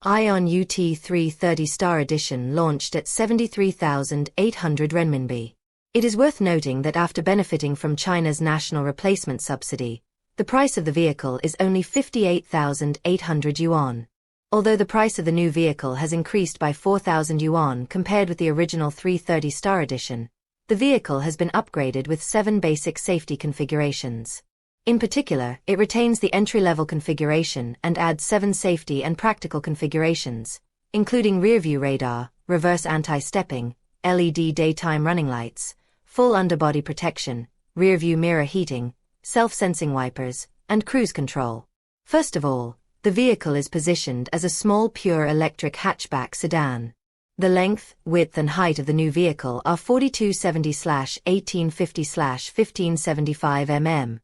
Aion UT330 Star Edition launched at 73,800 renminbi. It is worth noting that after benefiting from China's national replacement subsidy, the price of the vehicle is only 58,800 yuan. Although the price of the new vehicle has increased by 4,000 yuan compared with the original 330 Star Edition, the vehicle has been upgraded with 7 basic safety configurations. In particular, it retains the entry-level configuration and adds 7 safety and practical configurations, including rearview radar, reverse anti-stepping, LED daytime running lights, full underbody protection, rearview mirror heating, self-sensing wipers, and cruise control. First of all, the vehicle is positioned as a small pure electric hatchback sedan. The length, width and height of the new vehicle are 4270/1850/1575 mm.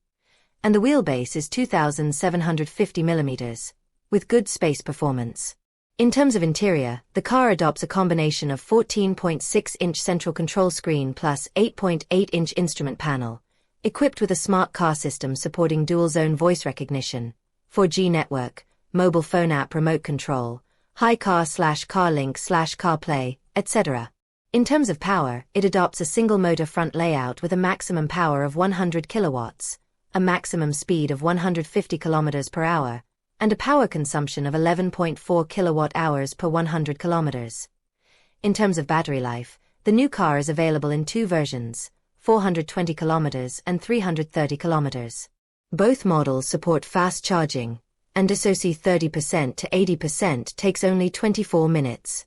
And the wheelbase is 2,750 mm, with good space performance. In terms of interior, the car adopts a combination of 14.6-inch central control screen plus 8.8-inch instrument panel, equipped with a smart car system supporting dual-zone voice recognition, 4G network, mobile phone app remote control, HiCar/CarLink/CarPlay, etc. In terms of power, it adopts a single-motor front layout with a maximum power of 100 kilowatts, a maximum speed of 150 km per hour, and a power consumption of 11.4 kilowatt-hours per 100 kilometers. In terms of battery life, the new car is available in 2 versions, 420 km and 330 km. Both models support fast charging, and SOC 30% to 80% takes only 24 minutes.